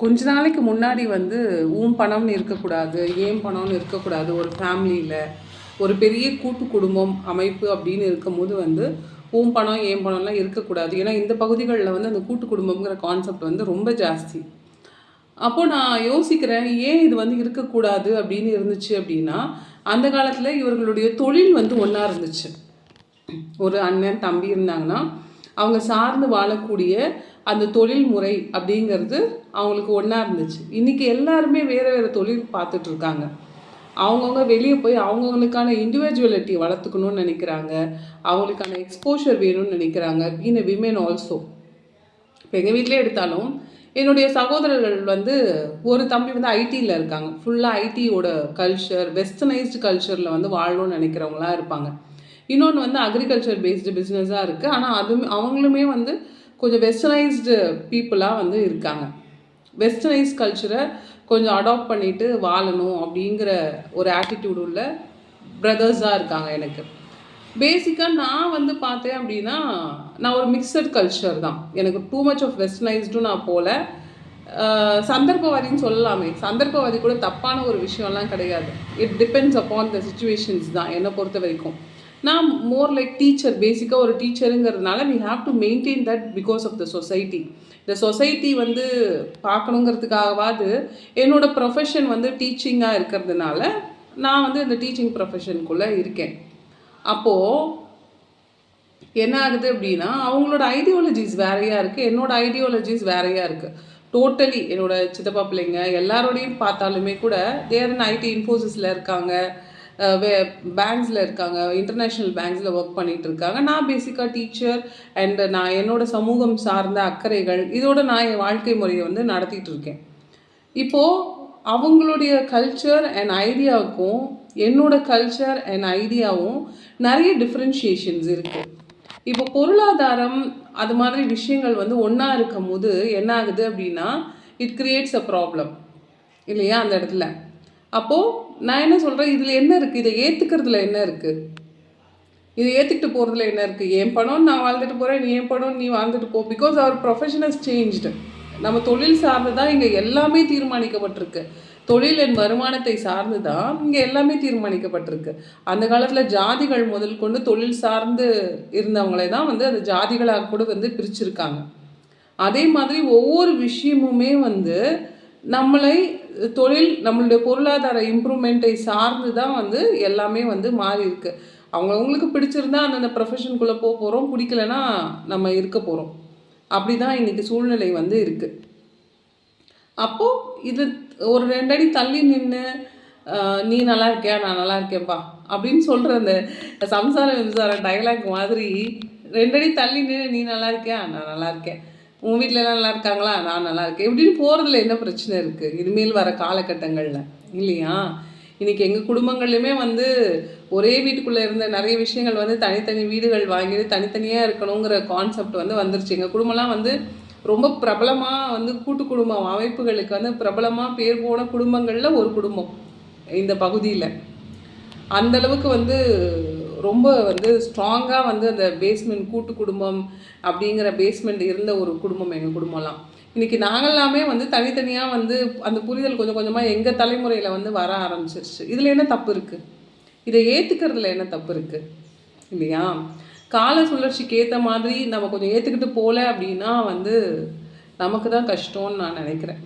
கொஞ்ச நாளைக்கு முன்னாடி வந்து பணம்னு இருக்கக்கூடாது, ஏன் பணம்னு இருக்கக்கூடாது. ஒரு ஃபேமிலியில் ஒரு பெரிய கூட்டு குடும்பம் அமைப்பு அப்படின்னு இருக்கும்போது வந்து பணம் ஏன் பணம்லாம் இருக்கக்கூடாது. ஏன்னா இந்த பகுதிகளில் வந்து அந்த கூட்டு குடும்பம்ங்கிற கான்செப்ட் வந்து ரொம்ப ஜாஸ்தி. அப்போது நான் யோசிக்கிறேன், ஏன் இது வந்து இருக்கக்கூடாது அப்படின்னு இருந்துச்சு அப்படின்னா, அந்த காலத்தில் இவர்களுடைய தொழில் வந்து ஒன்றா இருந்துச்சு. ஒரு அண்ணன் தம்பி இருந்தாங்கன்னா அவங்க சார்ந்து வாழக்கூடிய அந்த தொழில் முறை அப்படிங்கிறது அவங்களுக்கு ஒன்றா இருந்துச்சு. இன்றைக்கி எல்லாருமே வேறு வேறு தொழில் பார்த்துட்ருக்காங்க. அவங்கவுங்க வெளியே போய் அவங்கவுங்களுக்கான இண்டிவிஜுவலிட்டி வளர்த்துக்கணும்னு நினைக்கிறாங்க. அவங்களுக்கான எக்ஸ்போஷர் வேணும்னு நினைக்கிறாங்க. Been a women also. இப்போ எங்கள் வீட்டிலே எடுத்தாலும் என்னுடைய சகோதரர்கள் வந்து ஒரு தம்பி வந்து ஐடியில் இருக்காங்க. ஃபுல்லாக ஐடியோட கல்ச்சர், வெஸ்டர்னைஸ்டு கல்ச்சரில் வந்து வாழணும்னு நினைக்கிறவங்களாம் இருப்பாங்க. இன்னொன்று வந்து அக்ரிகல்ச்சர் பேஸ்டு பிஸ்னஸாக இருக்குது. ஆனால் அவங்களுமே வந்து கொஞ்சம் வெஸ்டர்னைஸ்டு பீப்புளாக வந்து இருக்காங்க. வெஸ்டர்னைஸ் கல்ச்சரை கொஞ்சம் அடாப்ட் பண்ணிவிட்டு வாழணும் அப்படிங்கிற ஒரு ஆட்டிடியூட் உள்ள பிரதர்ஸாக இருக்காங்க எனக்கு. பேசிக்காக நான் வந்து பார்த்தேன் அப்படின்னா, நான் ஒரு மிக்சட் கல்ச்சர் தான். எனக்கு டூ மச் ஆஃப் வெஸ்டர்னைஸ்டும் நான் போல. சந்தர்ப்பவாதின்னு சொல்லலாமே. சந்தர்ப்பவாதி கூட தப்பான ஒரு விஷயம்லாம் கிடையாது. It depends upon the situations தான் என்னை பொறுத்த வரைக்கும். நான் மோர் லைக் டீச்சர், பேசிக்காக ஒரு டீச்சருங்கிறதுனால we have to maintain that because of the society. இந்த சொசைட்டி வந்து பார்க்கணுங்கிறதுக்காகவாது என்னோடய ப்ரொஃபஷன் வந்து டீச்சிங்காக இருக்கிறதுனால நான் வந்து இந்த டீச்சிங் ப்ரொஃபஷனுக்குள்ளே இருக்கேன். அப்போது என்ன ஆகுது அப்படின்னா, அவங்களோட ஐடியாலஜிஸ் வேறையாக இருக்குது, என்னோடய ஐடியாலஜிஸ் வேறையாக இருக்குது. டோட்டலி என்னோடய சித்தப்பா பிள்ளைங்க எல்லாரோடையும் பார்த்தாலுமே கூட தேர் ஐடி இன்ஃபோசிஸில் இருக்காங்க, பேங்க்ஸில் இருக்காங்க, இன்டர்நேஷ்னல் பேங்க்ஸில் ஒர்க் பண்ணிகிட்டு இருக்காங்க. நான் பேசிக்காக டீச்சர் அண்ட் நான் என்னோடய சமூகம் சார்ந்த அக்கறைகள் இதோட நான் என் வாழ்க்கை முறையை வந்து நடத்திட்டு இருக்கேன். இப்போது அவங்களுடைய கல்ச்சர் அண்ட் ஐடியாவுக்கும் என்னோடய கல்ச்சர் அண்ட் ஐடியாவும் நிறைய டிஃப்ரென்ஷியேஷன்ஸ் இருக்குது. இப்போ பொருளாதாரம் அது மாதிரி விஷயங்கள் வந்து ஒன்றா இருக்கும் போது என்ன ஆகுது அப்படின்னா, இட் கிரியேட்ஸ் அ ப்ராப்ளம் இல்லையா அந்த இடத்துல. அப்போது நான் என்ன சொல்கிறேன், இதில் என்ன இருக்குது, இதை ஏற்றுக்கிறதுல என்ன இருக்குது, இதை ஏற்றுக்கிட்டு போகிறதுல என்ன இருக்குது. என் பணம் நான் வாழ்ந்துட்டு போகிறேன், நீ என் பணம் நீ வாழ்ந்துட்டு போ. பிகாஸ் அவர் ப்ரொஃபஷன் ஹஸ் சேஞ்ச்டு. நம்ம தொழில் சார்ந்து தான் இங்கே எல்லாமே தீர்மானிக்கப்பட்டிருக்கு. தொழில் என் வருமானத்தை சார்ந்து தான் இங்கே எல்லாமே தீர்மானிக்கப்பட்டிருக்கு. அந்த காலத்தில் ஜாதிகள் முதல் கொண்டு தொழில் சார்ந்து இருந்தவங்களே தான் வந்து அந்த ஜாதிகளாக கூட வந்து பிரிச்சுருக்காங்க. அதே மாதிரி ஒவ்வொரு விஷயமுமே வந்து நம்மளை நம்மளுடைய பொருளாதார இம்ப்ரூவ்மெண்ட்டை சார்ந்து தான் வந்து எல்லாமே வந்து மாறி இருக்கு. அவங்களுக்கு பிடிச்சிருந்தா அந்தந்த ப்ரொஃபஷனுக்குள்ளே போகிறோம், பிடிக்கலன்னா நம்ம இருக்க போகிறோம். அப்படி தான் இன்றைக்கி சூழ்நிலை வந்து இருக்குது. அப்போது இது ஒரு 2 அடி தள்ளி நின்று நீ நல்லா இருக்கியா, நான் நல்லா இருக்கேன்ப்பா அப்படின்னு சொல்கிற அந்த சம்சார டைலாக் மாதிரி 2 அடி தள்ளி நின்று நீ நல்லா இருக்கியா, நான் நல்லா இருக்கேன், உங்கள் வீட்டில் எல்லாம் நல்லா இருக்காங்களா, நான் நல்லா இருக்கேன் இப்படின்னு போகிறதுல என்ன பிரச்சனை இருக்குது இனிமேல் வர காலகட்டங்களில் இல்லையா? இன்றைக்கி எங்கள் குடும்பங்கள்லையுமே வந்து ஒரே வீட்டுக்குள்ளே இருந்த நிறைய விஷயங்கள் வந்து தனித்தனி வீடுகள் வாங்கிட்டு தனித்தனியாக இருக்கணுங்கிற கான்செப்ட் வந்து வந்துருச்சு. எங்கள் குடும்பம்லாம் வந்து ரொம்ப பிரபலமாக வந்து கூட்டு குடும்பம் அமைப்புகளுக்கு வந்து பிரபலமாக பேர் போன குடும்பங்களில் ஒரு குடும்பம் இந்த பகுதியில். அந்தளவுக்கு வந்து ரொம்ப வந்து ஸ்ட்ராங்காக வந்து அந்த பேஸ்மெண்ட் கூட்டு குடும்பம் அப்படிங்கிற பேஸ்மெண்ட் இருந்த ஒரு குடும்பம் எங்கள் குடும்பம்லாம். இன்றைக்கி நாங்கள்லாமே வந்து தனித்தனியாக வந்து அந்த புரிதல் கொஞ்சம் கொஞ்சமாக எங்கள் தலைமுறையில் வந்து வர ஆரம்பிச்சிருச்சு. இதில் என்ன தப்பு இருக்குது, இதை ஏற்றுக்கிறதுல என்ன தப்பு இருக்குது இல்லையா? கால சுழற்சிக்கு ஏற்ற மாதிரி நம்ம கொஞ்சம் ஏற்றுக்கிட்டு போகல அப்படின்னா வந்து நமக்கு தான் கஷ்டம்னு நான் நினைக்கிறேன்.